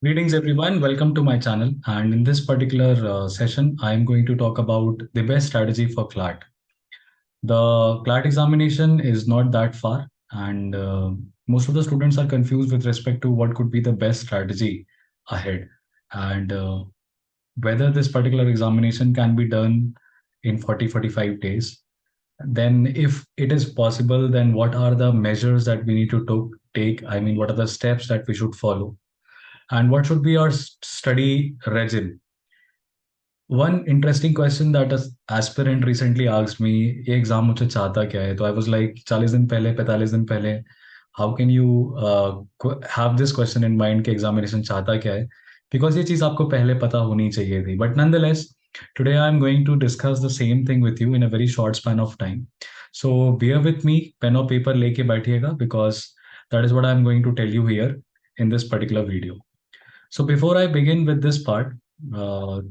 Greetings everyone, welcome to my channel, and in this particular session I am going to talk about the best strategy for CLAT. The CLAT examination is not that far, and most of the students are confused with respect to what could be the best strategy ahead, and whether this particular examination can be done in 40-45 days. Then if it is possible, then what are the measures that we need to take? I mean, what are the steps that we should follow? And what should be our study regime? One interesting question that an aspirant recently asked me, ये exam मुझे चाहता क्या है? तो I was like 40 दिन पहले 45 दिन पहले how can you have this question in mind कि एग्जामिनेशन चाहता क्या है? Because ये चीज़ आपको पहले पता होनी चाहिए थी. But nonetheless, today I am going to discuss the same thing with you in a very short span of time. So bear with me, pen और paper लेके बैठिएगा because that is what I am going to tell you here in this particular video. So before I begin with this part, uh,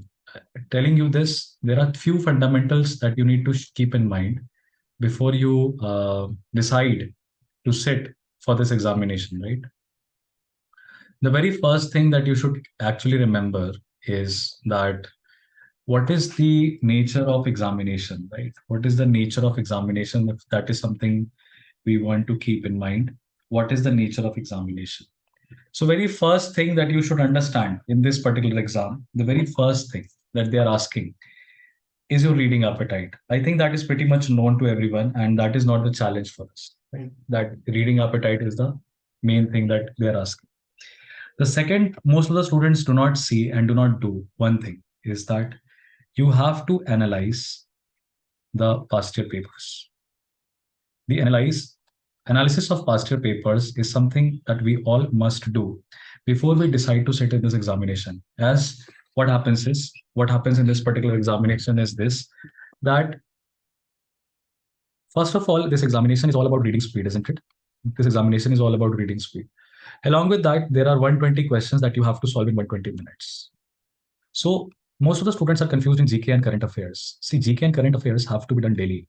telling you this, there are few fundamentals that you need to keep in mind before you decide to sit for this examination, right? The very first thing that you should actually remember is that what is the nature of examination, right? What is the nature of examination? If that is something we want to keep in mind, what is the nature of examination? So very first thing that you should understand in this particular exam, the very first thing that they are asking is your reading appetite. I think that is pretty much known to everyone, and that is not the challenge for us. Right? That reading appetite is the main thing that they are asking. The second, most of the students do not see and do not do one thing is that you have to analyze the past year papers. The analysis of past year papers is something that we all must do before we decide to sit in this examination. As what happens in this particular examination is this, that first of all, this examination is all about reading speed, isn't it? This examination is all about reading speed. Along with that, there are 120 questions that you have to solve in 120 minutes. So most of the students are confused in GK and current affairs. See, GK and current affairs have to be done daily.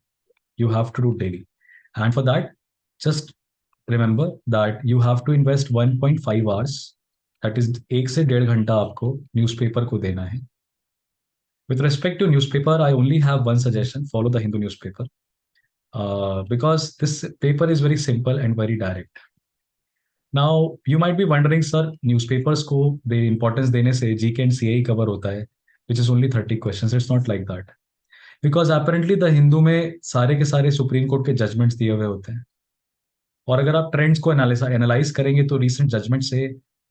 You have to do daily. And for that, just remember that you have to invest 1.5 hours, that is 1 से 1.5 घंटा आपको newspaper को देना है. With respect to newspaper, I only have one suggestion: follow the Hindu newspaper, because this paper is very simple and very direct. Now you might be wondering, sir, newspapers को the importance देने से GK and CA cover होता है, which is only 30 questions. It's not like that. Because apparently the Hindu में सारे के सारे supreme court के जजमेंट्स दिए हुए होते हैं, और अगर आप ट्रेंड्स को एनालाइज करेंगे तो रीसेंट जजमेंट से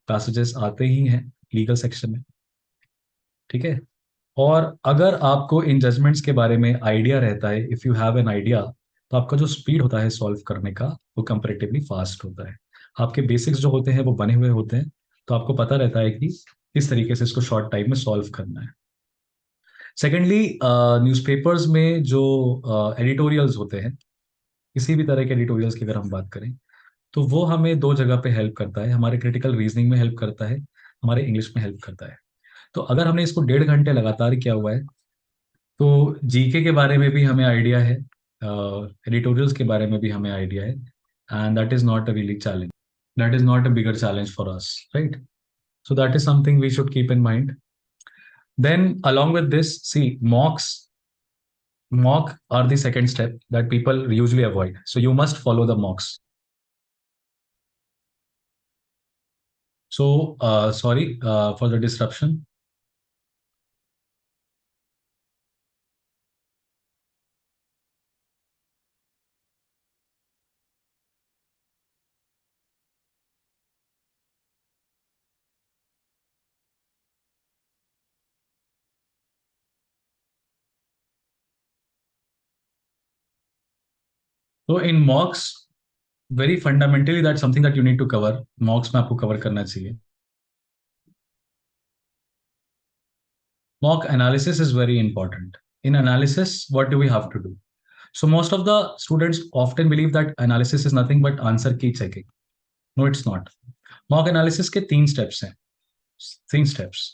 पैसेजेस आते ही हैं लीगल सेक्शन में. ठीक है. और अगर आपको इन जजमेंट्स के बारे में आइडिया रहता है, if you have an idea, तो आपका जो स्पीड होता है सॉल्व करने का वो कंपेरेटिवली फास्ट होता है. आपके बेसिक्स जो होते हैं वो बने हुए होते हैं, तो आपको पता रहता है कि किस तरीके से इसको शॉर्ट टाइम में सॉल्व करना है. सेकेंडली, न्यूज़पेपर्स में जो एडिटोरियल्स होते हैं, किसी भी तरह के एडिटोरियल्स की अगर हम बात करें, तो वो हमें दो जगह पे हेल्प करता है. हमारे क्रिटिकल रीजनिंग में हेल्प करता है, हमारे इंग्लिश में हेल्प करता है. तो अगर हमने इसको 1.5 घंटे लगातार किया हुआ है, तो जीके के बारे में भी हमें आइडिया है, एडिटोरियल्स के बारे में भी हमें आइडिया है, and that is not a really challenge. That is not a bigger challenge for us, right? So that is something we should keep in mind. Then along with this, see, mock are the second step that people usually avoid, so you must follow the mocks. So sorry for the disruption. So in mocks, very fundamentally, that's something that you need to cover. Mocks में आपको cover करना चाहिए. Mock analysis is very important. In analysis, what do we have to do? So most of the students often believe that analysis is nothing but answer key checking. No, it's not. Mock analysis के 3 steps हैं. 3 steps.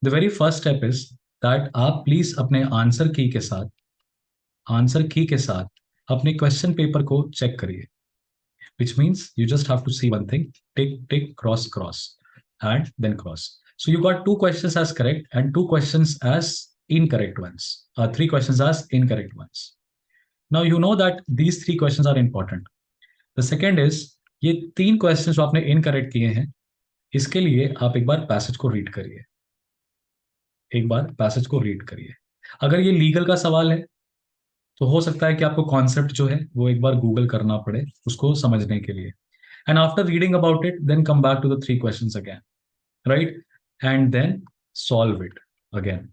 The very first step is that आप please अपने answer की के साथ अपने question paper को check करिए, which means you just have to see one thing, tick tick cross cross. and then cross. So you got two questions as correct and two questions as incorrect ones. Three questions as incorrect ones. Now you know that these three questions are important. The second is, ये तीन questions जो आपने incorrect किए हैं, इसके लिए आप एक बार पैसेज को रीड करिए. एक बार पैसेज को रीड करिए. अगर ये लीगल का सवाल है तो हो सकता है कि आपको कॉन्सेप्ट जो है वो एक बार गूगल करना पड़े उसको समझने के लिए. And after reading about it then come back to the three questions again, right, and then solve it again.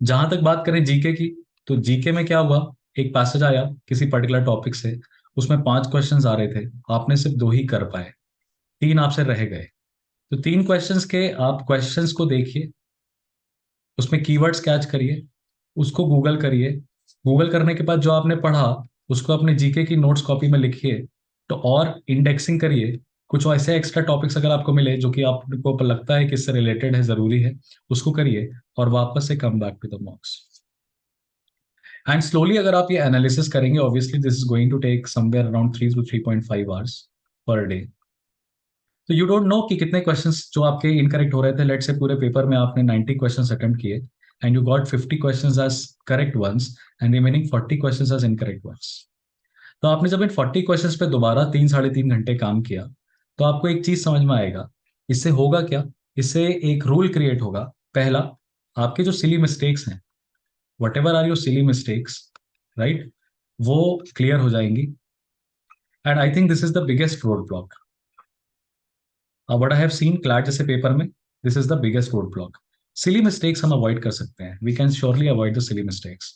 जहां तक बात करें जीके की, तो जीके में क्या हुआ, एक पैसेज आया किसी पर्टिकुलर टॉपिक से, उसमें 5 क्वेश्चंस आ रहे थे, आपने सिर्फ 2 ही कर पाए, 3 आपसे रह गए. तो 3 क्वेश्चंस के आप क्वेश्चंस को देखिए, उसमें कीवर्ड्स कैच करिए, उसको गूगल करिए. गूगल करने के बाद जो आपने पढ़ा उसको अपने जीके की नोट्स कॉपी में लिखिए. तो और इंडेक्सिंग करिए. कुछ ऐसे एक्स्ट्रा टॉपिक्स अगर आपको मिले जो कि आपको लगता है कि इससे रिलेटेड है, जरूरी है, उसको करिए और वापस से come back to the mocks. And slowly अगर आप ये एनालिसिस करेंगे, obviously this is going to take somewhere around 3 to 3.5 hours per day. तो यू डोंट नो कि कितने क्वेश्चंस जो आपके इनकरेक्ट हो रहे थे. लेट से पूरे पेपर में आपने 90 क्वेश्चंस अटेम्प्ट किए and you got 50 questions as correct ones and remaining 40 questions as incorrect ones. तो आपने जब इन 40 क्वेश्चंस पे दोबारा 3 साढ़े 3 घंटे काम किया, तो आपको एक चीज समझ में आएगा. इससे होगा क्या, इससे एक रूल क्रिएट होगा. पहला, आपके जो सिली मिस्टेक्स हैं, whatever are your silly mistakes, right, वो क्लियर हो जाएंगी. And I think this is the biggest road block. What I have seen CLAT जैसे पेपर में, this is the biggest road block. Silly mistakes हम avoid कर सकते हैं, we can surely avoid the silly mistakes.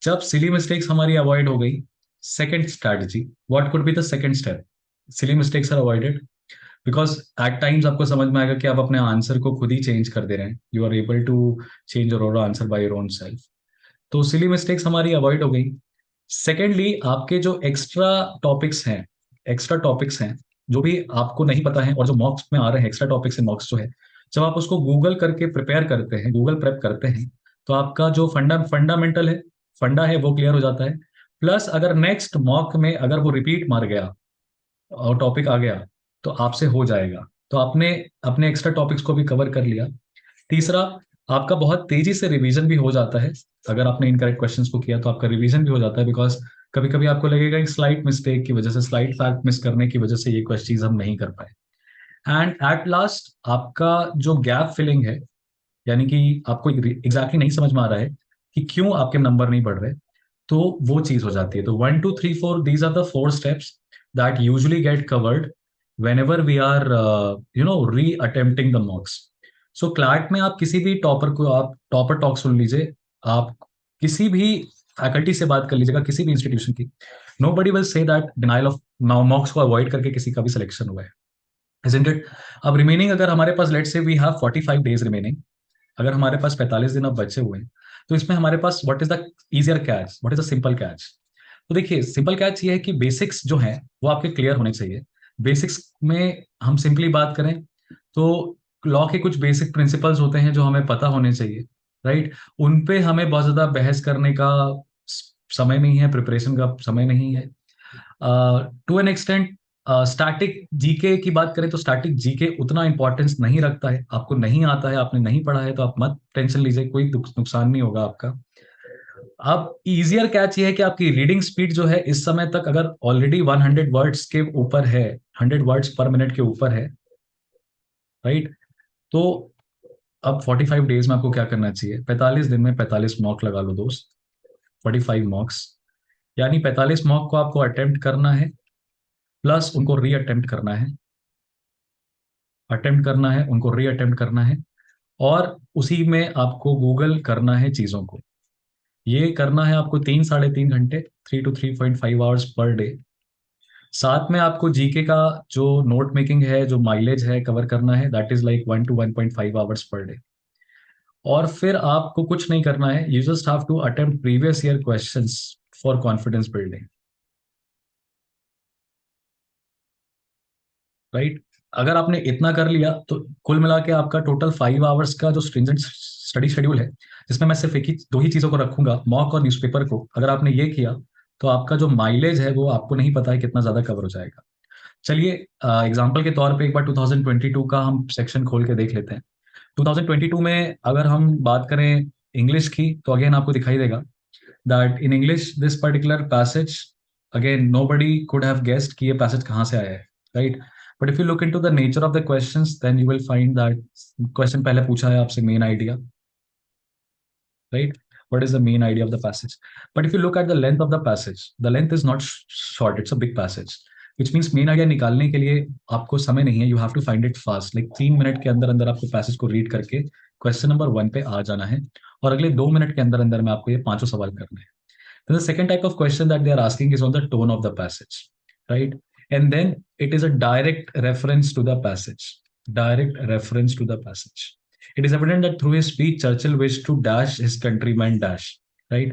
जब silly mistakes हमारी avoid हो गई, second strategy, what could be the second step. Silly mistakes are avoided because at times आपको समझ में आएगा कि आप अपने आंसर को खुद ही चेंज कर दे रहे हैं. You are able to change your own answer by your own self. तो सिली मिस्टेक्स हमारी अवॉइड हो गई. सेकेंडली, आपके जो एक्स्ट्रा टॉपिक्स हैं जो भी आपको नहीं पता है और जो मॉक्स में आ रहे हैं, एक्स्ट्रा टॉपिक्स एंड मॉक्स जो है, जब आप उसको गूगल करके प्रिपेयर करते हैं, गूगल प्रेप करते हैं, तो आपका जो फंडामेंटल है, फंडा है, वो क्लियर हो जाता है. प्लस अगर नेक्स्ट मॉक में अगर वो रिपीट मार गया और टॉपिक आ गया, तो आपसे हो जाएगा. तो आपने अपने एक्स्ट्रा टॉपिक्स को भी कवर कर लिया. तीसरा, आपका बहुत तेजी से रिवीजन भी हो जाता है. अगर आपने इनकरेक्ट क्वेश्चंस को किया तो आपका रिवीजन भी हो जाता है, बिकॉज कभी कभी आपको लगेगा कि स्लाइट मिस्टेक की वजह से, स्लाइट फैक्ट मिस करने की वजह से ये क्वेश्चन चीज हम नहीं कर पाए. एंड एट लास्ट, आपका जो गैप फिलिंग है, यानी कि आपको एग्जैक्टली नहीं समझ में आ रहा है कि क्यों आपके नंबर नहीं बढ़ रहे, तो वो चीज हो जाती है. तो 1 2 3 4, these are the 4 steps that usually get covered whenever we are re-attempting the mocks. So CLAT में आप किसी भी टॉपर को, आप टॉपर टॉक सुन लीजिए, आप किसी भी फैकल्टी से बात कर लीजिएगा, किसी भी इंस्टीट्यूशन की, nobody will say that denial of mocks को अवॉइड करके किसी का भी सिलेक्शन हुआ है. Isn't it? अब रिमेनिंग अगर हमारे पास, लेट से वी हैव 45 days रिमेनिंग, अगर हमारे पास 45 दिन अब बचे हुए हैं, तो इसमें हमारे पास what is the easier catch, what is the simple catch. तो देखिए, सिंपल कैच ये है कि बेसिक्स जो है वो आपके क्लियर होने चाहिए. बेसिक्स में हम सिंपली बात करें तो लॉ के कुछ बेसिक प्रिंसिपल्स होते हैं जो हमें पता होने चाहिए, राइट. उन पे हमें बहुत ज्यादा बहस करने का समय नहीं है, प्रिपरेशन का समय नहीं है. To an extent, static GK की बात करें तो स्टैटिक जीके उतना इंपॉर्टेंस नहीं रखता है. आपको नहीं आता है, आपने नहीं पढ़ा है, तो आप मत टेंशन लीजिए, कोई नुकसान नहीं होगा आपका. अब इजियर कैच ये है कि आपकी रीडिंग स्पीड जो है इस समय तक अगर ऑलरेडी 100 वर्ड्स के ऊपर है, 100 वर्ड्स पर मिनट के ऊपर है, राइट. तो अब 45 डेज में आपको क्या करना चाहिए, 45 दिन में 45 मॉक लगा लो दोस्त. 45 मॉक्स, यानी 45 मॉक को आपको अटेम्प्ट करना है, प्लस उनको री अटेम्प्ट करना है, उनको री अटेम्प्ट करना है, और उसी में आपको गूगल करना है चीजों को. ये करना है आपको 3 साढ़े 3 घंटे, 3 to 3.5 hours पर डे. साथ में आपको जीके का जो नोट मेकिंग है, जो माइलेज है, कवर करना है, that is like 1 to 1.5 hours per day. और फिर आपको कुछ नहीं करना है, you just have to attempt previous year questions for confidence building, right. अगर आपने इतना कर लिया तो कुल मिला के आपका टोटल 5 hours का जो स्ट्रिंजेंट स्टडी शेड्यूल है, जिसमें मैं सिर्फ एक ही, दो ही चीजों को रखूंगा, मॉक और न्यूज़पेपर को, अगर आपने ये किया तो आपका जो माइलेज है वो आपको नहीं पता है कितना ज्यादा कवर हो जाएगा. चलिए एग्जाम्पल के तौर पे एक बार 2022 का हम सेक्शन खोल के देख लेते हैं। 2022 में अगर हम बात करें इंग्लिश की, तो अगेन आपको दिखाई देगा that in English this particular passage, again nobody could have guessed कि ये पैसेज कहाँ से आया है, right. But if you look into the nature of the questions then you will find that question पहले पूछा है आपसे main idea, right? What is the main idea of the passage? But if you look at the length of the passage, the length is not short, it's a big passage, which means main idea निकालने के लिए आपको समय नहीं है, you have to find it fast, like 3 minute के अंदर अंदर आपको पैसेज को रीड करके क्वेश्चन नंबर 1 पे आ जाना है, और अगले 2 मिनट के अंदर अंदर में आपको ये पांचों सवाल करने हैं. Then the second type of question that they are asking is on the tone of the passage, right? And then it is a direct reference to the passage, direct reference to the passage. It is evident that through his speech, Churchill wished to dash his countrymen dash, right?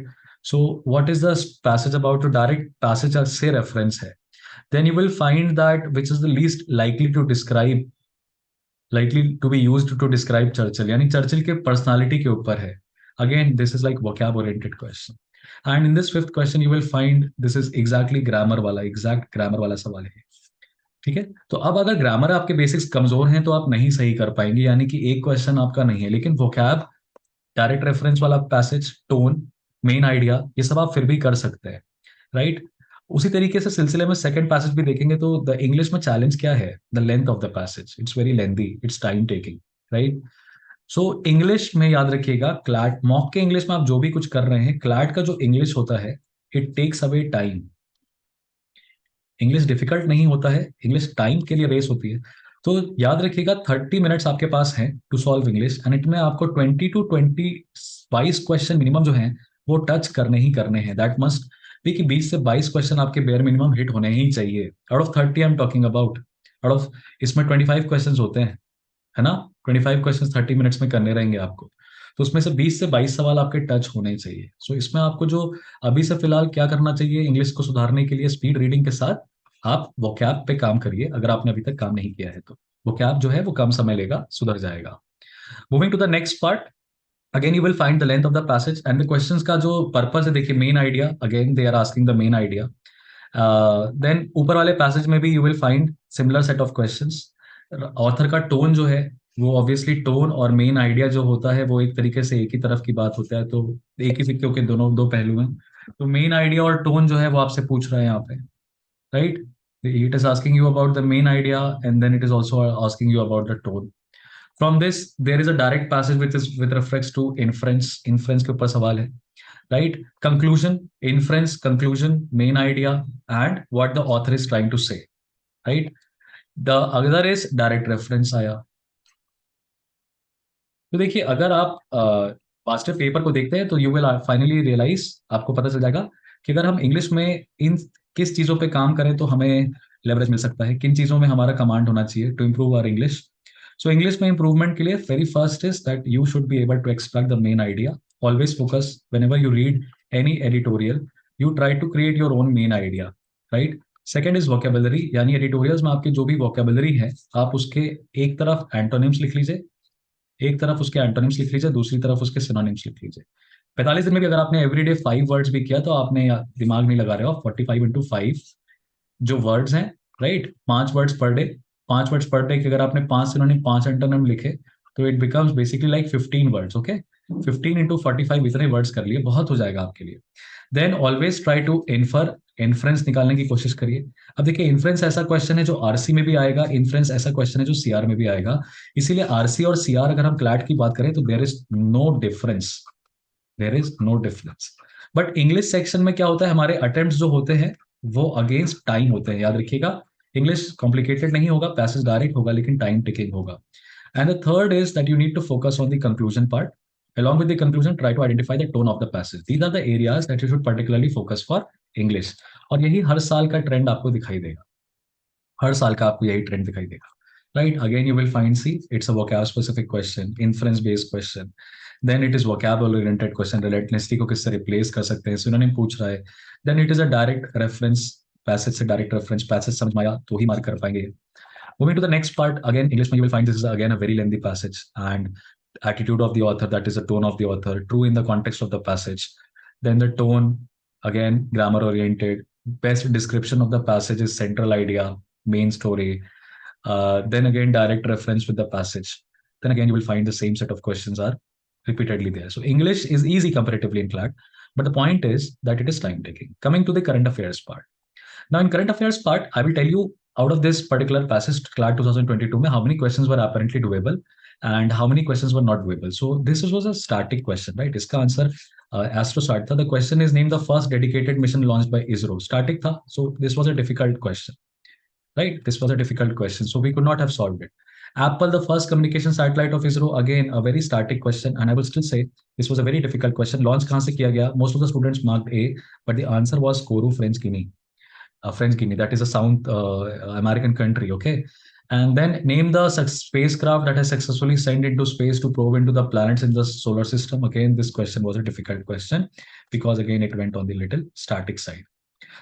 So what is the passage about? To direct passage or say reference hai. Then you will find that which is the least likely to describe, likely to be used to describe Churchill. यानी Churchill के personality के ऊपर है. Again, this is like vocab oriented question. And in this fifth question, you will find this is exactly grammar वाला, exact grammar वाला सवाल है. ठीक है, तो अब अगर ग्रामर आपके बेसिक्स कमजोर हैं तो आप नहीं सही कर पाएंगे, यानी कि एक क्वेश्चन आपका नहीं है, लेकिन वोकैब, डायरेक्ट रेफरेंस वाला पैसेज, टोन, मेन आइडिया, ये सब आप फिर भी कर सकते हैं, राइट। उसी तरीके से सिलसिले में सेकंड पैसेज भी देखेंगे तो द इंग्लिश में चैलेंज क्या है, the length of the passage, it's very lengthy, it's time taking, right. So English में याद रखिएगा, क्लैट मॉक के इंग्लिश में आप जो भी कुछ कर रहे हैं, क्लैट का जो इंग्लिश होता है, it takes away time. English difficult नहीं होता है, इंग्लिश टाइम के लिए रेस होती है। तो याद रखिएगा 30 मिनट्स आपके पास हैं to solve English, and it में आपको 20 to 22 क्वेश्चन मिनिमम जो हैं वो टच करने ही करने हैं। दैट मस्ट बी कि 20 से 22 क्वेश्चन आपके बेयर मिनिमम हिट होने ही चाहिए। Out of 30 I am talking about, out of, इसमें 25 क्वेश्चन होते हैं, है ना। 25 क्वेश्चन 30 मिनट्स में करने रहेंगे आपको, तो उसमें से 20 से 22 सवाल आपके टच होने चाहिए। सो इसमें आपको जो अभी से फिलहाल क्या करना चाहिए इंग्लिश को सुधारने के लिए, स्पीड रीडिंग के साथ आप वोकैब पे काम करिए, अगर आपने अभी तक काम नहीं किया है तो। वोकैब जो है वो कम समय लेगा, सुधर जाएगा। Moving to the next part, again you will find the length of the passage and the questions का जो पर्पस है, देखिए main idea, again they are asking the main idea. Then ऊपर वाले पैसेज में भी you will find similar set of questions. Author का tone जो है वो ऑब्वियसली, टोन और मेन आइडिया जो होता है वो एक तरीके से एक ही तरफ की बात होता है, तो एक ही सिक्के के दोनों दो पहलू हैं। तो मेन आइडिया और टोन जो है वो आपसे पूछ रहा है यहाँ पे, right? It is asking you about the main idea and then it is also asking you about the tone. From this, there is a direct passage which is with reference to inference. Inference के ऊपर सवाल है, right? Conclusion, inference, conclusion, main idea, and what the author is trying to say, right? The other is direct reference आया। तो देखिए अगर आप master paper को देखते हैं तो यू विल फाइनली रियलाइज, आपको पता चल जाएगा कि अगर हम इंग्लिश में इन किस चीज़ों पे काम करें तो हमें लेवरेज मिल सकता है, किन चीज़ों में हमारा कमांड होना चाहिए to improve our English. So English में इंप्रूवमेंट के लिए very first is that you should be able to extract the main idea. Always focus whenever you read any editorial, you try to create your own main idea, right. Second is vocabulary, यानी editorials में आपकी जो भी vocabulary है आप उसके एक तरफ एंटोनिम्स लिख लीजिए, एक तरफ उसके एंटोनिम्स लिख लीजिए, दूसरी तरफ उसके सिनोनिम्स लिख लीजिए। 45 दिन में भी अगर आपने एवरीडे 5 वर्ड्स भी किया तो आपने दिमाग नहीं लगा रहे हो, 45 into 5 जो वर्ड्स हैं, right, 5 words per day, 5 words per day के अगर आपने 5 सिनोनिम 5 एंटोनिम लिखे तो it becomes basically like 15 words, okay. 15 into 45 इतने वर्ड्स कर लिए, बहुत हो जाएगा आपके लिए। Then always try to infer, inference निकालने की कोशिश करिए। अब देखिए इन्फ्रेंस ऐसा क्वेश्चन है जो आरसी में भी आएगा, इन्फ्रेंस ऐसा क्वेश्चन है जो सीआर में भी आएगा। इसीलिए आरसी और सीआर अगर हम क्लैट की बात करें तो there is no difference, there is no difference. But English section में क्या होता है, हमारे अटेम्प्ट जो होते हैं वो अगेंस्ट टाइम होते हैं, याद रखिएगा। इंग्लिश कॉम्प्लिकेटेड नहीं होगा, पैसेज डायरेक्ट होगा, लेकिन टाइम टेकिंग होगा। And the third is that you need to focus on the conclusion part. Along with the conclusion, try to identify the tone of the passage. These are the areas that you should particularly focus for English. और यही हर साल का trend आपको दिखाई देगा, हर साल का आपको यही ट्रेंड दिखाई देगा, right? Again, you will find, see, it's a vocab specific question, inference based question. Then it is vocabulary oriented question, relentlessly को किससे replace कर सकते हैं, synonym पूछ रहा है। Then it is a direct reference, passage से direct reference, passage समझ में आया तो ही मार्क कर पाएंगे। Moving to the next part, again, English, you will find this is again a very lengthy passage, and attitude of the author, that is the tone of the author, true in the context of the passage. Then the tone, again, grammar oriented. Best description of the passage is central idea. main story. Then again, direct reference with the passage. Then again, you will find the same set of questions are repeatedly there. So English is easy comparatively in CLAT, but the point is that it is time taking. Coming to the current affairs part. Now, in current affairs part, I will tell you out of this particular passage, CLAT 2022, how many questions were apparently doable and how many questions were not doable. So this was a static question, right? Iska answer AstroSat tha. The question is named the first dedicated mission launched by ISRO. Static tha, so this was a difficult question, right? This was a difficult question, so we could not have solved it. Apple, the first communication satellite of ISRO, again a very static question, and I will still say this was a very difficult question. Launch kahan se kiya gaya? Most of the students marked A, but the answer was Kourou, French Guinea. French Guinea, that is a South American country, okay? And then name the spacecraft that has successfully sent into space to probe into the planets in the solar system. Again, this question was a difficult question because again it went on the little static side.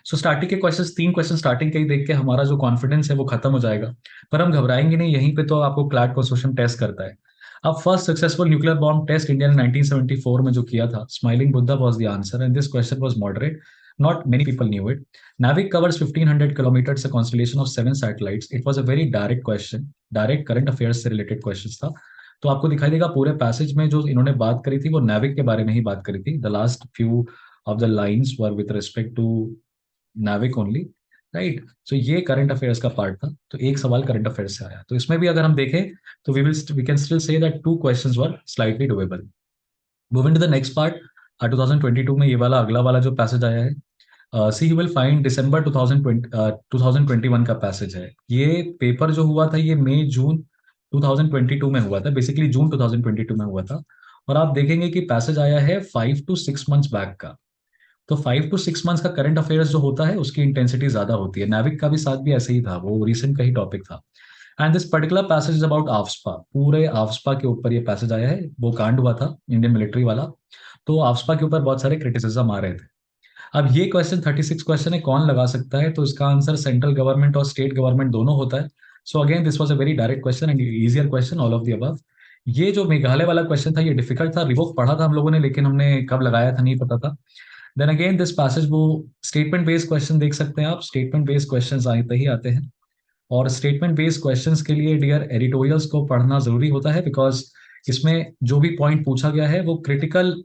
So starting के questions 3 question starting के ही देख के हमारा जो confidence है वो खत्म हो जाएगा, पर हम घबराएंगे नहीं, यहीं पे तो आपको क्लैट कंसोर्शियम टेस्ट करता है. अब first successful nuclear bomb test India ने 1974 में जो किया था, smiling Buddha was the answer and this question was moderate. Not many people knew it. NAVIC covers 1500 kilometers, a constellation of 7 satellites. It was a very direct question, direct current affairs से related questions था. तो आपको दिखाई देगा पूरे passage में जो इन्होंने बात करी थी वो NAVIC के बारे में ही बात करी थी. The last few of the lines were with respect to NAVIC only, right? So ये करंट अफेयर्स का पार्ट था. तो एक सवाल करंट अफेयर्स से आया, तो इसमें भी अगर हम देखें तो we can still say that 2 questions were slightly doable. Moving to the next part, 2022 में ये वाला अगला वाला जो पैसेज आया है, सी यू विल फाइंड दिसंबर 2021 का पैसेज है. ये पेपर जो हुआ था ये मई जून 2022 में हुआ था, बेसिकली जून 2022 में हुआ था. और आप देखेंगे कि पैसेज आया है 5 to 6 मंथ्स बैक का. तो 5 to 6 मंथ्स का करंट अफेयर्स जो होता है उसकी इंटेंसिटी ज्यादा होती है. नाविक का भी साथ भी ऐसे ही था, वो रिसेंट का ही टॉपिक था. And this particular passage is about AFSPA. पूरे आफ्सपा के ऊपर ये पैसेज आया है. वो कांड हुआ था इंडियन मिलिट्री वाला, तो आफ्सपा के ऊपर बहुत सारे क्रिटिसिज्म आ रहे थे. अब ये क्वेश्चन 36 क्वेश्चन है, कौन लगा सकता है? तो इसका आंसर सेंट्रल गवर्नमेंट और स्टेट गवर्नमेंट दोनों होता है. सो again this was a very direct question and easier question, all of the above. ये जो मेघालय वाला क्वेश्चन था ये डिफिकल्ट था, रिवोक पढ़ा था हम लोगों ने, लेकिन हमने कब लगाया था नहीं पता था. देन अगेन दिस पैसेज, वो स्टेटमेंट बेस्ड क्वेश्चन देख सकते हैं आप. स्टेटमेंट बेस्ड क्वेश्चन आते ही आते हैं, और स्टेटमेंट बेस्ड क्वेश्चंस के लिए डियर एडिटोरियल्स को पढ़ना जरूरी होता है, बिकॉज इसमें जो भी पॉइंट पूछा गया है वो क्रिटिकल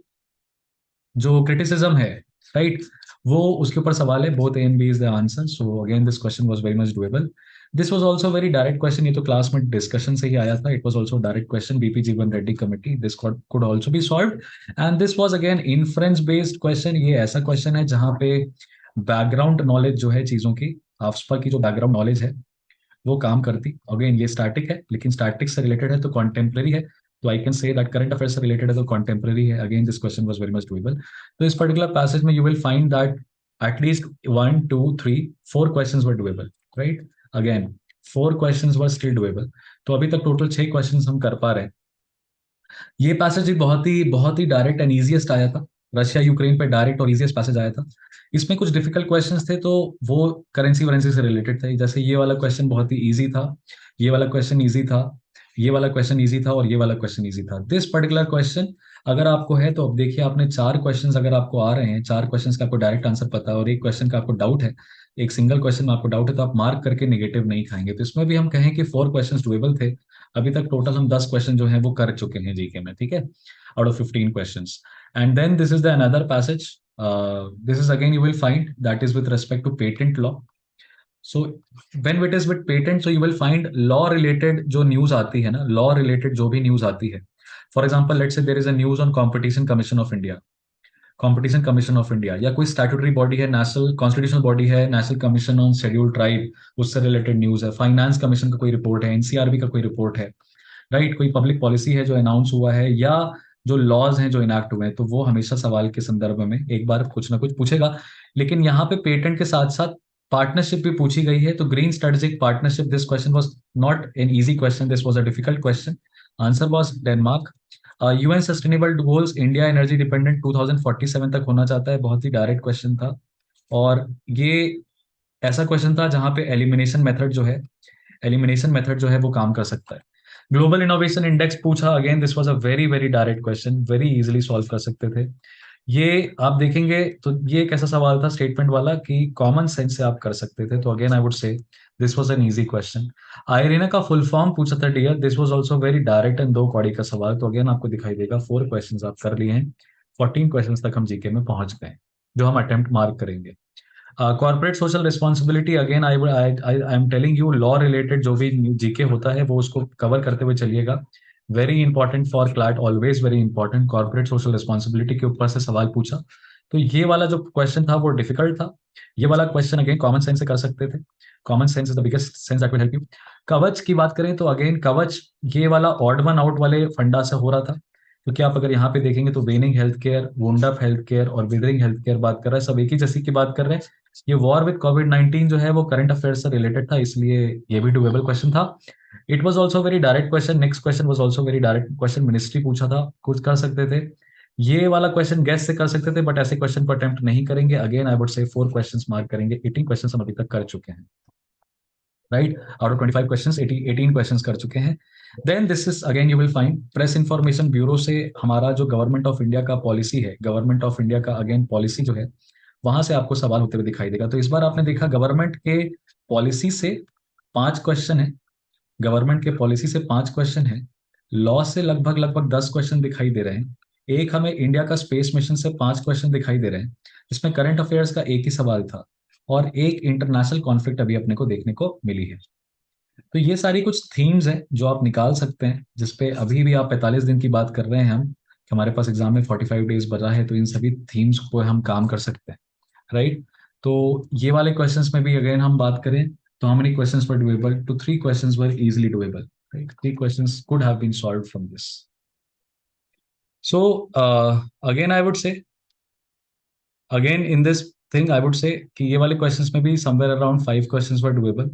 जो क्रिटिसिज्म है, राइट, वो उसके ऊपर सवाल है. Both A and B is the answer. So again this question was very much doable. This was also very direct question. ये तो क्लास में डिस्कशन से ही आया था. It was also direct question, BP Jeevan Reddy committee. This could also be solved. And this was again inference based question. ये ऐसा question है जहां पे बैकग्राउंड नॉलेज जो है चीजों की, आफ्सपा की जो बैकग्राउंड नॉलेज है वो काम करती. अगेन ये स्टैटिक है, लेकिन स्टैटिक से रिलेटेड है तो कॉन्टेम्पररी है. तो I can say that current affair से रिलेटेड है तो कॉन्टेम्पररी है. Again this question was very much doable. तो इस पर्टिकुलर पैसेज में you will find that at least 1 2 3 4 questions were doable, right? Again 4 questions were still doable. तो अभी तक टोटल 6 क्वेश्चंस हम कर पा रहे हैं. ये पैसेज बहुत ही डायरेक्ट एंड इजीएस्ट आया था. रशिया यूक्रेन पे डायरेक्ट और इजीएस्ट पैसेज आया था. इसमें कुछ डिफिकल्ट क्वेश्चंस थे तो वो करेंसी वरेंसी से रिलेटेड थे. जैसे ये वाला क्वेश्चन बहुत ही इजी था, ये वाला क्वेश्चन इजी था, ये वाला क्वेश्चन इजी था और ये वाला क्वेश्चन इजी था. दिस पर्टिकुलर क्वेश्चन अगर आपको है तो अब देखिए, आपने 4 क्वेश्चंस अगर आपको आ रहे हैं, 4 क्वेश्चंस का आपको डायरेक्ट आंसर पता है और एक क्वेश्चन का आपको डाउट है, एक सिंगल क्वेश्चन में आपको डाउट है, तो आप मार्क करके नेगेटिव नहीं खाएंगे. तो इसमें भी हम कहें कि 4 क्वेश्चंस डुएबल थे. अभी तक टोटल हम 10 क्वेश्चन जो है वो कर चुके हैं जीके में, ठीक है, out of 15 questions. And then this is the another passage. This is again you will find that is with respect to patent law. So when it is with patent, so you will find law related जो news आती है ना, law related जो भी news आती है. For example let's say there is a news on competition commission of India, competition commission of India, या कोई स्टैट्यूटरी बॉडी है, नेशनल कॉन्स्टिट्यूशनल बॉडी है, national commission on scheduled tribe, उससे रिलेटेड न्यूज है. फाइनेंस कमीशन का कोई report है, NCRB का कोई रिपोर्ट है, राइट, कोई पब्लिक पॉलिसी है जो अनाउंस हुआ है, या जो लॉज हैं जो इनैक्ट हुए हैं, तो वो हमेशा सवाल के संदर्भ में एक बार कुछ ना कुछ पूछेगा. लेकिन यहाँ पे पेटेंट के साथ साथ पार्टनरशिप भी पूछी गई है. तो green strategic partnership, this question was not an easy question, this was a difficult question. Answer was Denmark. UN sustainable goals, India energy dependent 2047 तक होना चाहता है. बहुत ही डायरेक्ट क्वेश्चन था, और ये ऐसा क्वेश्चन था जहां पे एलिमिनेशन मेथड जो है, एलिमिनेशन मेथड जो है वो काम कर सकता है. ग्लोबल इनोवेशन इंडेक्स पूछा. Again this was a very very direct question, very easily solve कर सकते थे. ये आप देखेंगे तो ये एक ऐसा सवाल था स्टेटमेंट वाला कि कॉमन सेंस से आप कर सकते थे, तो again I would say this was an easy question. IRENA का फुल फॉर्म पूछा था dear, this was also very direct and दो कौड़ी का सवाल, तो अगेन आपको दिखाई देगा 4 क्वेश्चंस आप कर लिए हैं, 14 क्वेश्चंस तक हम जीके में पहुंच गए जो हम अटेम्प्ट मार्क करेंगे। Corporate social responsibility, again I am telling you, law related जो भी जीके होता है वो उसको कवर करते हुए चलिएगा। Very important for CLAT, always very important. Corporate social responsibility के ऊपर से सवाल पूछा, तो ये वाला जो क्वेश्चन था वो डिफिकल्ट था। ये वाला क्वेश्चन अगेन कॉमन सेंस से कर सकते थे। Common sense is the biggest sense that will help you. कवच की बात करें तो अगेन कवच ये वाला ऑड वन आउट वाले फंडा से हो रहा था, क्योंकि आप अगर यहाँ पे देखेंगे तो waning health care, wound up health care और विदरिंग हेल्थ केयर बात कर रहा है, सब एक ही जैसी की बात कर रहे हैं। ये वॉर विद कोविड-19 जो है वो करंट अफेयर से रिलेटेड था, इसलिए ये भी डुएबल क्वेश्चन था। It was also very direct question. Next question was also very direct question, ministry पूछा था, कुछ कर सकते थे। ये वाला क्वेश्चन गैस से कर सकते थे, बट ऐसे क्वेश्चन को अटेम्प्ट नहीं करेंगे। अगेन आई वुड से 4 क्वेश्चंस मार्क करेंगे, 18 क्वेश्चंस हम अभी तक कर चुके हैं, right. Out of 25 questions 18 questions कर चुके हैं। Then this is again you will find press information bureau से हमारा जो गवर्नमेंट ऑफ इंडिया का पॉलिसी है, गवर्नमेंट ऑफ इंडिया का अगेन पॉलिसी जो है, वहां से आपको सवाल होते हुए दिखाई देगा। तो इस बार आपने देखा गवर्नमेंट के पॉलिसी से 5 क्वेश्चन है, गवर्नमेंट के पॉलिसी से 5 क्वेश्चन है, लॉ से लगभग लगभग 10 क्वेश्चन दिखाई दे रहे हैं, एक हमें इंडिया का स्पेस मिशन से 5 क्वेश्चन दिखाई दे रहे हैं, इसमें करंट अफेयर्स का एक ही सवाल था, और एक इंटरनेशनल कॉन्फ्लिक्ट अभी अपने को देखने को मिली है। तो ये सारी कुछ थीम्स हैं जो आप निकाल सकते हैं, जिसपे अभी भी आप 45 दिन की बात कर रहे हैं हम, कि हमारे पास एग्जाम में 45 डेज बचा है, तो इन सभी थीम्स को हम काम कर सकते हैं, राइट। तो ये वाले क्वेश्चंस में भी अगेन हम बात करें तो how many questions were doable? To 3 questions were easily doable. Right? 3 questions could have been solved from this. So again, I would say again in this thing, I would say कि ये वाले questions में भी somewhere around 5 questions were doable.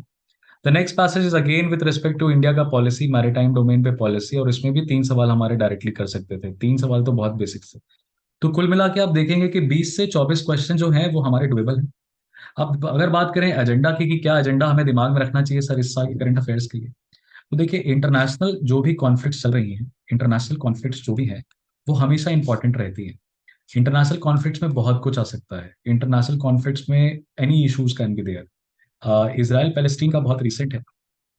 The next passage is again with respect to India का policy, maritime domain पे policy, और इसमें भी 3 सवाल हमारे डायरेक्टली कर सकते थे। 3 सवाल तो बहुत बेसिक थे। तो कुल मिला के आप देखेंगे कि 20 से 24 क्वेश्चन जो हैं वो हमारे डुएबल हैं। अब अगर बात करें एजेंडा की कि क्या एजेंडा हमें दिमाग में रखना चाहिए सर इस साल के करंट अफेयर्स के लिए, तो देखिए इंटरनेशनल जो भी कॉन्फ्लिक्ट्स चल रही हैं, इंटरनेशनल कॉन्फ्लिक्ट्स जो भी हैं वो हमेशा इंपॉर्टेंट रहती है। इंटरनेशनल कॉन्फ्लिक्ट्स में बहुत कुछ आ सकता है, इंटरनेशनल कॉन्फ्लिक्ट्स में any issues can be there. Israel Palestine का बहुत रिसेंट है,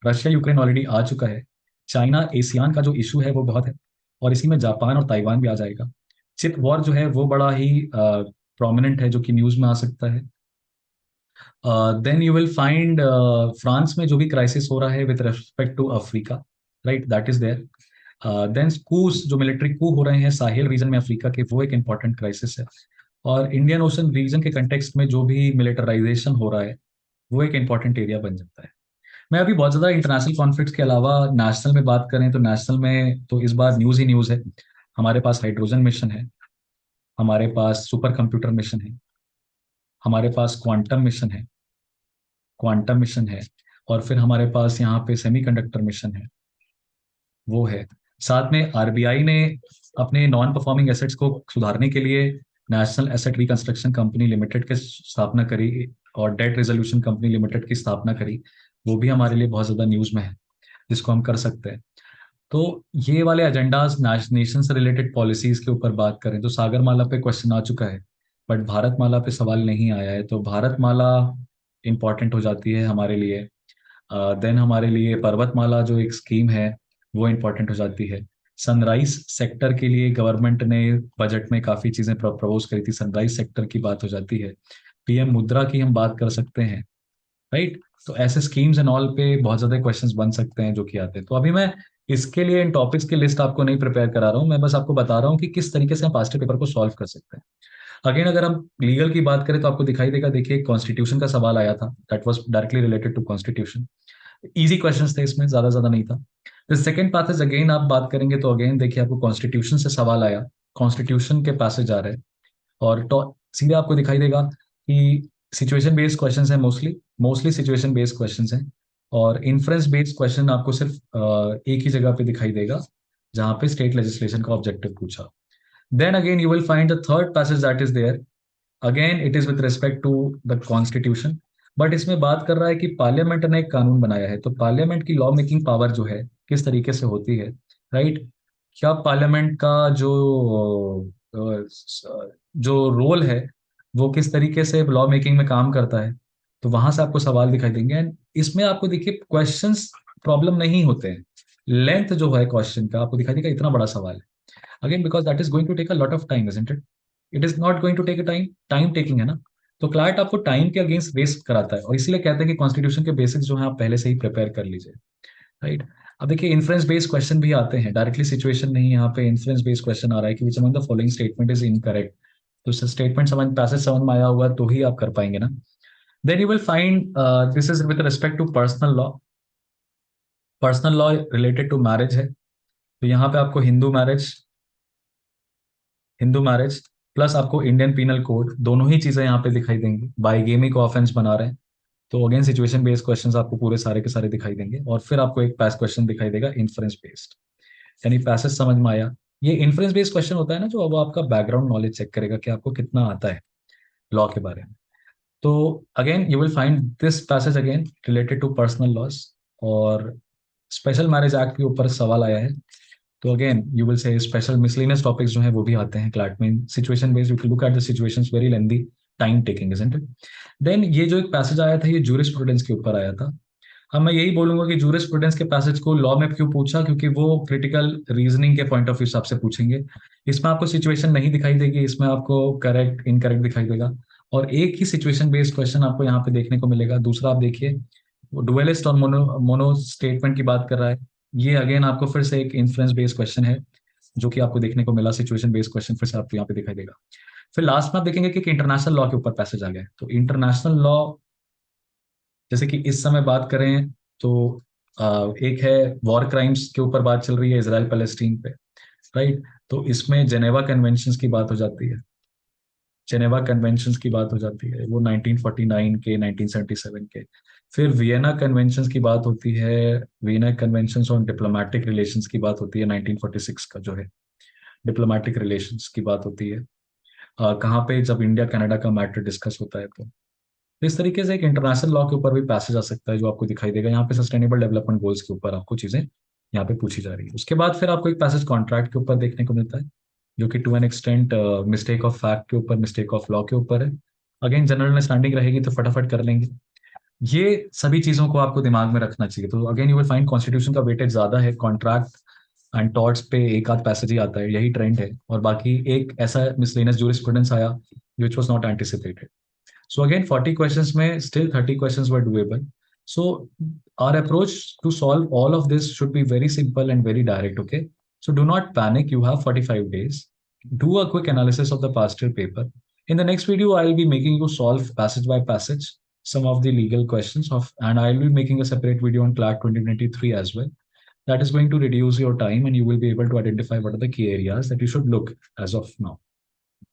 रशिया यूक्रेन ऑलरेडी आ चुका है, चाइना एशियान का जो इशू है वो बहुत है, और इसी में जापान और ताइवान भी आ जाएगा। चिप वॉर जो है वो बड़ा ही प्रोमिनेंट है, जो कि न्यूज में आ सकता है। Then you will find France में जो भी क्राइसिस हो रहा है with respect to Africa, right, that is there. Then coups जो मिलिट्री कू हो रहे हैं साहिल रीजन में अफ्रीका के, वो एक इंपॉर्टेंट क्राइसिस है। और इंडियन ओशन रीजन के कंटेक्स्ट में जो भी मिलिटराइजेशन हो रहा है वो एक इंपॉर्टेंट एरिया बन जाता है। मैं अभी बहुत ज़्यादा इंटरनेशनल कॉन्फ्लिक्ट्स के अलावा नेशनल में बात करें तो नेशनल में तो इस बार न्यूज़ ही न्यूज़ है। हमारे पास हाइड्रोजन मिशन है, हमारे पास सुपर कंप्यूटर मिशन है, हमारे पास क्वांटम मिशन है, और फिर हमारे पास यहाँ पे सेमीकंडक्टर मिशन है, वो है। साथ में आरबीआई ने अपने नॉन परफॉर्मिंग एसेट्स को सुधारने के लिए national asset reconstruction company limited की स्थापना करी, और डेट रेजोल्यूशन कंपनी लिमिटेड की स्थापना करी, वो भी हमारे लिए बहुत ज़्यादा न्यूज़ में है, जिसको हम कर सकते हैं। तो ये वाले एजेंडाज नेशन से रिलेटेड पॉलिसीज के ऊपर बात करें तो सागरमाला पे क्वेश्चन आ चुका है, बट भारतमाला पे सवाल नहीं आया है, तो भारतमाला इंपॉर्टेंट हो जाती है हमारे लिए। देन हमारे लिए पर्वतमाला जो एक स्कीम है वो इंपॉर्टेंट हो जाती है। सनराइज सेक्टर के लिए गवर्नमेंट ने बजट में काफ़ी चीज़ें प्रपोज करी थी, सनराइज सेक्टर की बात हो जाती है। पीएम मुद्रा की हम बात कर सकते हैं, राइट। तो ऐसे स्कीम्स एंड ऑल पे बहुत ज्यादा क्वेश्चंस बन सकते हैं जो कि आते हैं। तो अभी मैं इसके लिए इन टॉपिक्स की लिस्ट आपको नहीं प्रिपेयर करा रहा हूँ, मैं बस आपको बता रहा हूँ कि किस तरीके से हम पास्ट पेपर को सॉल्व कर सकते हैं। अगेन अगर हम लीगल की बात करें तो आपको दिखाई देगा, देखिए कॉन्स्टिट्यूशन का सवाल आया था, that was directly related to constitution. Easy questions थे इसमें, ज्यादा नहीं था। द सेकंड पैसेज अगेन आप बात करेंगे तो अगेन देखिए आपको कॉन्स्टिट्यूशन से सवाल आया, कॉन्स्टिट्यूशन के पैसेज आ रहे हैं, और सीधे आपको दिखाई देगा कि सिचुएशन बेस्ड क्वेश्चंस हैं, mostly mostly situation based questions हैं, और इन्फ्रेंस बेस्ड क्वेश्चन आपको सिर्फ एक ही जगह पे दिखाई देगा जहां पे स्टेट लेजिस्लेशन का ऑब्जेक्टिव पूछा। Then again you will find the third passage that is there, again it is with respect to the constitution, but इसमें बात कर रहा है कि पार्लियामेंट ने एक कानून बनाया है, तो पार्लियामेंट की लॉ मेकिंग पावर जो है किस तरीके से होती है, राइट। क्या पार्लियामेंट का जो जो रोल है वो किस तरीके से लॉ मेकिंग में काम करता है, तो वहां से आपको सवाल दिखाई देंगे। एंड इसमें आपको देखिए क्वेश्चंस प्रॉब्लम नहीं होते हैं, लेंथ जो है क्वेश्चन का आपको दिखाई देगा इतना बड़ा सवाल है। Again because that is going to take a lot of time, isn't it? It is not going to take a time, time taking है ना। तो क्लार्ट आपको टाइम के अगेंस्ट बेस कराता है, और इसीलिए कहते हैं कि कॉन्स्टिट्यूशन के बेसिक्स जो है आप पहले से ही प्रिपेयर कर लीजिए, राइट? अब देखिए इन्फ्रेंस बेस्ड क्वेश्चन भी आते हैं, डायरेक्टली सिचुएशन नहीं, यहाँ पे इन्फ्रेंस बेस्ड क्वेश्चन आ रहा है कि which among the following statement is incorrect. तो स्टेटमेंट समझ, पैसेज समझ में आया होगा तो ही आप कर पाएंगे ना। Then you will find this is with respect to personal law. Personal law related to marriage है, तो यहाँ पे आपको हिंदू मैरिज प्लस आपको इंडियन पीनल कोड, दोनों ही चीजें यहाँ पे दिखाई देंगी। बाइगेमी को ऑफेंस बना रहे हैं, तो अगेन सिचुएशन बेस्ड क्वेश्चंस आपको पूरे सारे के सारे दिखाई देंगे, और फिर आपको एक पैस क्वेश्चन दिखाई देगा इन्फ्रेंस बेस्ड, यानी पैसेज समझ में आया। ये इन्फ्रेंस बेस्ड क्वेश्चन होता है ना, जो अब आपका बैकग्राउंड नॉलेज चेक करेगा कि आपको कितना आता है लॉ के बारे में। तो again you will find this passage again related to personal laws, और स्पेशल मैरिज एक्ट के ऊपर सवाल आया है। तो again you will say special miscellaneous topics जो है वो भी आते हैं क्लाट में, situation based, you can look at the situations, very lengthy, time taking, isn't it? Then ये जो एक पैसेज आया था ये जूरिस्प्रूडेंस के ऊपर आया था। अब मैं यही बोलूंगा कि जूरिस्प्रूडेंस के पैसेज को लॉ में क्यों पूछा, क्योंकि वो क्रिटिकल रीजनिंग के पॉइंट ऑफ व्यू से आपसे पूछेंगे। इसमें आपको सिचुएशन नहीं दिखाई देगी, इसमें आपको करेक्ट इनकरेक्ट दिखाई देगा, और एक ही सिचुएशन बेस्ड क्वेश्चन आपको यहाँ पे देखने को मिलेगा। दूसरा आप देखिए, वो डुअलिस्ट और मोनो मोनो स्टेटमेंट की बात कर रहा है। ये अगेन आपको फिर से एक इन्फ्रेंस बेस्ड क्वेश्चन है, जो कि आपको देखने को मिला, सिचुएशन बेस्ड क्वेश्चन फिर से आपको यहाँ पे दिखाई देगा। फिर लास्ट में आप देखेंगे कि इंटरनेशनल लॉ के ऊपर पैसेज आ गए। तो इंटरनेशनल लॉ, जैसे कि इस समय बात करें तो एक है वॉर क्राइम्स के ऊपर बात चल रही है, इसराइल पैलेस्टीन पे, राइट? तो इसमें जेनेवा कन्वेंशंस की बात हो जाती है, जेनेवा कन्वेंशंस की बात हो जाती है, वो 1949 के, 1977 के। फिर वियना कन्वेंशंस की बात होती है, Vienna conventions on diplomatic relations की बात होती है, 1946 का जो है डिप्लोमेटिक रिलेशंस की बात होती है। कहाँ पे, जब इंडिया कनाडा का मैटर डिस्कस होता है। तो इस तरीके से एक इंटरनेशनल लॉ के ऊपर भी पैसेज आ सकता है, जो आपको दिखाई देगा यहाँ पे। सस्टेनेबल डेवलपमेंट गोल्स के ऊपर आपको चीजें यहाँ पे पूछी जा रही है। उसके बाद फिर आपको एक पैसेज कॉन्ट्रैक्ट के ऊपर देखने को मिलता है, जो कि to an extent mistake of fact के ऊपर, मिस्टेक ऑफ लॉ के ऊपर है। अगेन जनरल अंडरस्टैंडिंग रहेगी तो फटाफट कर लेंगे। ये सभी चीजों को आपको दिमाग में रखना चाहिए। तो again you will find constitution का वेटेज ज्यादा है, कॉन्ट्रैक्ट एंड टॉर्ट्स पे एक आध पैसेज ही आता है, यही ट्रेंड है। और बाकी एक ऐसा मिसलेनियस जूरिस्प्रूडेंस आया which was not anticipated. So again, 40 questions में still 30 questions were doable. So our approach to solve all of this should be very simple and very direct, okay? So do not panic. You have 45 days. Do a quick analysis of the past year paper. In the next video, I'll be making you solve passage by passage some of the legal questions of, and I'll be making a separate video on CLAT 2023 as well. That is going to reduce your time, and you will be able to identify what are the key areas that you should look as of now.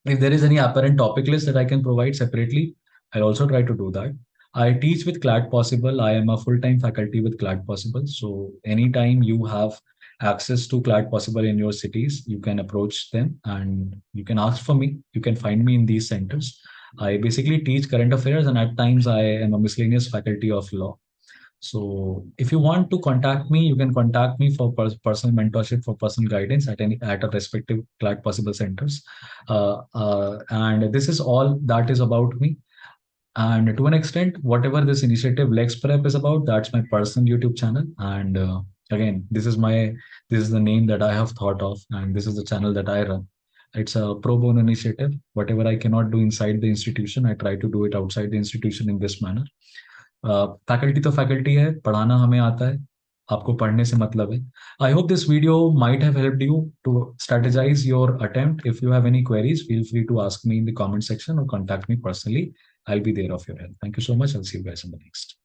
If there is any apparent topic list that I can provide separately, I'll also try to do that. I teach with CLAD Possible. I am a full-time faculty with CLAD Possible. So anytime you have access to CLAD Possible in your cities, you can approach them and you can ask for me. You can find me in these centers. I basically teach current affairs, and at times I am a miscellaneous faculty of law. So if you want to contact me, you can contact me for personal mentorship, for personal guidance at a respective CLAT Possible centers. And this is all that is about me. And to an extent, whatever this initiative Lex Prep is about, that's my personal YouTube channel. And again, this is the name that I have thought of, and this is the channel that I run. It's a pro bono initiative. Whatever I cannot do inside the institution, I try to do it outside the institution in this manner. Faculty तो faculty है, पढ़ाना हमें आता है, आपको पढ़ने से मतलब है। I hope this video might have helped you to strategize your attempt. If you have any queries, feel free to ask me in the comment section or contact me personally. I'll be there of your help. Thank you so much. I'll see you guys in the next.